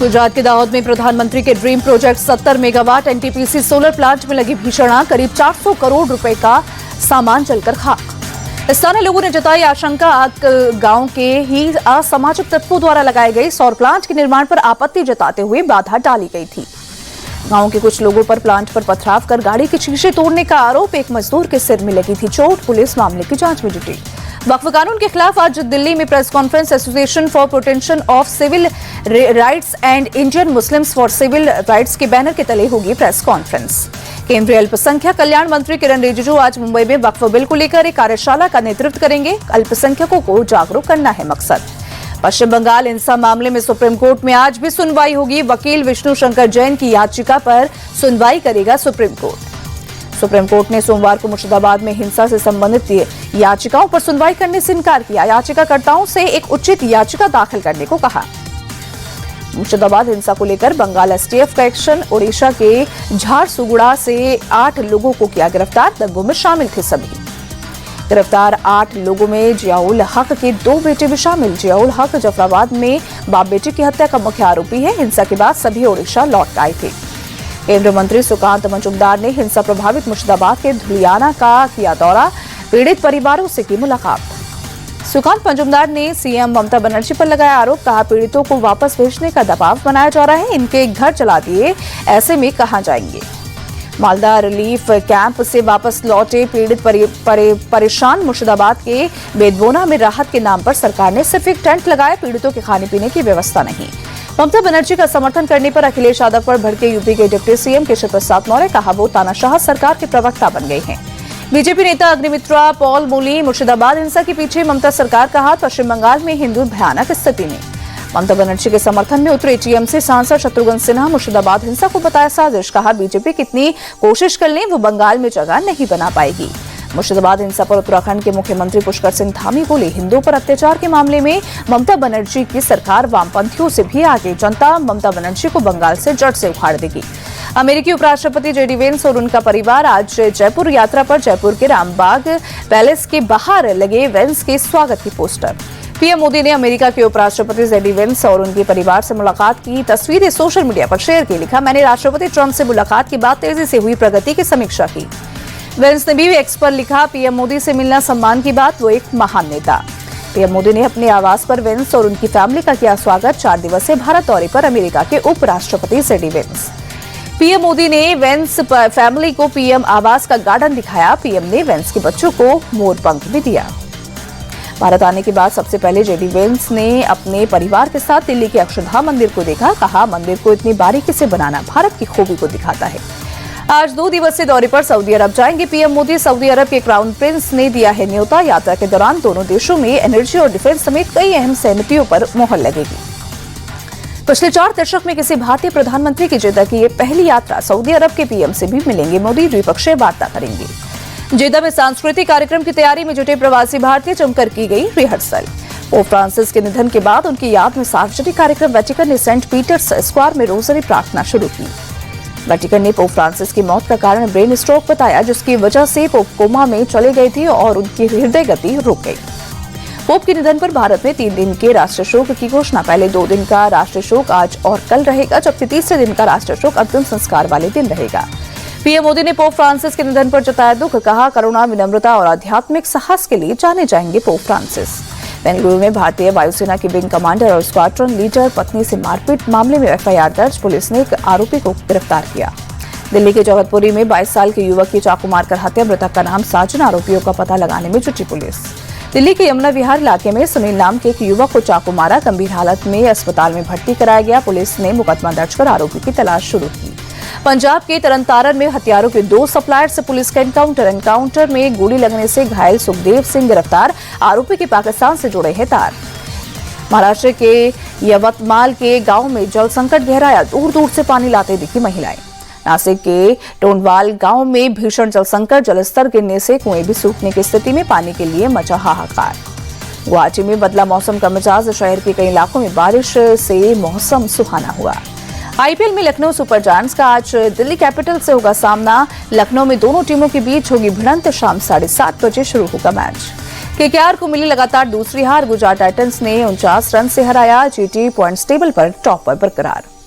गुजरात के दाहोद में प्रधानमंत्री के dream project 70 megawatt NTPC solar plant में लगी भीषण आग, करीब 400 करोड़ रुपए का सामान जलकर खाक। स्थानीय लोगों ने जताई आशंका, आग गांव के ही असामाजिक तत्वों द्वारा लगाए गए सौर प्लांट के निर्माण पर आपत्ति जताते हुए बाधा डाली गई थी। गांव के कुछ लोगों पर प्लांट पर पथराव कर गाड़ी के शीशे तोड़ने का आरोप, एक मजदूर के सिर में लगी थी चोट। पुलिस मामले की जांच में जुटी। वक्फ कानून के खिलाफ आज दिल्ली में press conference. Association for Protection of Civil Rights and Indian Muslims for Civil Rights के बैनर के तले होगी प्रेस कॉन्फ्रेंस। केंद्रीय अल्पसंख्यक कल्याण मंत्री किरण रिजिजू आज मुंबई में वक्फ बिल को लेकर एक कार्यशाला का नेतृत्व करेंगे। अल्पसंख्यकों को जागरूक करना है मकसद। पश्चिम बंगाल हिंसा मामले में सुप्रीम कोर्ट में आज भी सुनवाई होगी। वकील विष्णु शंकर जैन की याचिका पर सुनवाई करेगा सुप्रीम कोर्ट। सुप्रीम कोर्ट ने सोमवार को मुर्शिदाबाद में हिंसा से संबंधित याचिकाओं पर सुनवाई करने से इनकार किया। याचिकाकर्ताओं से एक उचित याचिका दाखिल करने को कहा। मुर्शिदाबाद हिंसा को लेकर बंगाल एसटीएफ का एक्शन। ओडिशा के झारसुगुड़ा से 8 लोगों को किया गिरफ्तार। दंगों में शामिल थे सभी। गिरफ्तार 8 लोगों में जियाउल हक के 2 बेटे भी शामिल। जियाउल हक जफराबाद में बाप बेटे की हत्या का मुख्य आरोपी है। हिंसा के बाद सभी ओडिशा लौट आए थे। केंद्रीय मंत्री सुकांत मजुमदार ने हिंसा प्रभावित मुर्शिदाबाद के धुलियाना का किया दौरा। पीड़ित परिवारों से की मुलाकात। सुकांत मजुमदार ने सीएम ममता बनर्जी पर लगाया आरोप, कहा पीड़ितों को वापस भेजने का दबाव बनाया जा रहा है। इनके घर चला दिए, ऐसे में कहां जाएंगे। मालदा रिलीफ कैंप से वापस लौटे पीड़ित परेशान। मुर्शिदाबाद के बेदबोना में राहत के नाम पर सरकार ने सिर्फ एक टेंट लगाया। पीड़ितों के खाने पीने की व्यवस्था नहीं। ममता बनर्जी का समर्थन करने पर अखिलेश यादव पर भड़के यूपी के डिप्टी सीएम केशव प्रसाद मौर्य, कहा वो तानाशाह सरकार के प्रवक्ता बन गए हैं। बीजेपी नेता अग्निमित्रा पॉल मूली मुर्शिदाबाद हिंसा के पीछे ममता सरकार का हाथ। पश्चिम बंगाल में हिंदू भयानक स्थिति में। ममता बनर्जी के समर्थन में उतरे टीएमसी सांसद शत्रुघ्न सिन्हा मुर्शिदाबाद हिंसा को बताया साजिश, कहा बीजेपी कितनी कोशिश कर ले वो बंगाल में जगह नहीं बना पाएगी। मुर्शिदाबाद हिंसा पर उत्तराखंड के मुख्यमंत्री पुष्कर सिंह धामी बोले, हिंदुओं पर अत्याचार के मामले में ममता बनर्जी की सरकार वामपंथियों से भी आगे। जनता ममता बनर्जी को बंगाल से जड़ से उखाड़ देगी। अमेरिकी उपराष्ट्रपति जेडी वेंस और उनका परिवार आज जयपुर यात्रा पर। जयपुर के रामबाग पैलेस के बाहर लगे वेंस के स्वागत की पोस्टर। पीएम मोदी ने अमेरिका के उपराष्ट्रपति जेडी वेंस और उनके परिवार से मुलाकात की तस्वीरें सोशल मीडिया पर शेयर की। लिखा, मैंने राष्ट्रपति ट्रंप से मुलाकात के बाद तेजी से हुई प्रगति की समीक्षा की। वेंस ने भी एक्स पर लिखा, पीएम मोदी से मिलना सम्मान की बात, वो एक महान नेता। पीएम मोदी ने अपने आवास पर वेंस और उनकी फैमिली का किया स्वागत। 4 दिवसीय भारत दौरे पर अमेरिका के उपराष्ट्रपति जेडी वेंस। पीएम मोदी ने वेंस फैमिली को पीएम आवास का गार्डन दिखाया। पीएम ने वेंस के बच्चों को मोर पंख भी दिया। भारत आने के बाद सबसे पहले जेडी वेंस ने अपने परिवार के साथ दिल्ली के अक्षरधाम मंदिर को देखा। कहा, मंदिर को इतनी बारीकी से बनाना भारत की खूबी को दिखाता है। आज 2 दिवसीय दौरे पर सऊदी अरब जाएंगे पीएम मोदी। सऊदी अरब के क्राउन प्रिंस ने दिया है न्योता। यात्रा के दौरान दोनों देशों में एनर्जी और डिफेंस समेत कई अहम सहमतियों पर मुहर लगेगी। पिछले 4 दशक में किसी भारतीय प्रधानमंत्री की जेद्दा की ये पहली यात्रा। सऊदी अरब के पीएम से भी मिलेंगे मोदी, द्विपक्षीय वार्ता करेंगे। जेद्दा में सांस्कृतिक कार्यक्रम की तैयारी में जुटे प्रवासी भारतीय, जमकर की गई रिहर्सल। पोप फ्रांसिस के निधन के बाद उनकी याद में सार्वजनिक कार्यक्रम। वेटिकन ने सेंट पीटर्स स्क्वायर में रोजरी प्रार्थना शुरू की। वेटिकन ने पोप फ्रांसिस की मौत का कारण ब्रेन स्ट्रोक बताया, जिसकी वजह से पोप कोमा में चले गए थे और उनकी हृदय गति रुक गई। पोप के निधन पर भारत में 3 दिन के राष्ट्रीय शोक की घोषणा। पहले 2 दिन का राष्ट्रीय शोक आज और कल रहेगा, जबकि तीसरे दिन का राष्ट्रीय शोक अंतिम संस्कार वाले दिन रहेगा। पीएम मोदी ने पोप फ्रांसिस के निधन पर जताया दुख। कहा, करुणा, विनम्रता और आध्यात्मिक साहस के लिए जाने जाएंगे पोप फ्रांसिस। बेंगलुरु में भारतीय वायुसेना के विंग कमांडर और स्क्वाड्रन लीडर पत्नी से मारपीट मामले में एफआईआर दर्ज। पुलिस ने एक आरोपी को गिरफ्तार किया। दिल्ली के जगतपुरी में 22 साल के युवक की चाकू मारकर हत्या। मृतक का नाम साजन। आरोपियों का पता लगाने में जुटी पुलिस। दिल्ली के यमुना विहार इलाके में सुनील नाम के एक युवक को चाकू मारा। गंभीर हालत में अस्पताल में भर्ती कराया गया। पुलिस ने मुकदमा दर्ज कर आरोपी की तलाश शुरू की। पंजाब के तरनतारन में हथियारों के 2 सप्लायर से पुलिस का एनकाउंटर में गोली लगने से घायल सुखदेव सिंह गिरफ्तार। आरोपी के पाकिस्तान से जुड़े हैं तार। महाराष्ट्र के यवतमाल के गांव में जल संकट गहराया। दूर दूर से पानी लाते दिखी महिलाएं। नासिक के टोंडवाल गांव में भीषण जल संकट। जलस्तर गिरने से कुएं भी सूखने की स्थिति में। पानी के लिए मचा हाहाकार। गुवाहाटी में बदला मौसम का मिजाज। शहर के कई इलाकों में बारिश से मौसम सुहाना हुआ। आईपीएल में लखनऊ सुपर जायंट्स का आज दिल्ली कैपिटल से होगा सामना। लखनऊ में दोनों टीमों के बीच होगी भिड़ंत। शाम 7:30 बजे शुरू होगा मैच। केकेआर को मिली लगातार दूसरी हार। गुजरात टाइटंस ने 49 रन से हराया। जीटी पॉइंट्स टेबल पर टॉप पर बरकरार।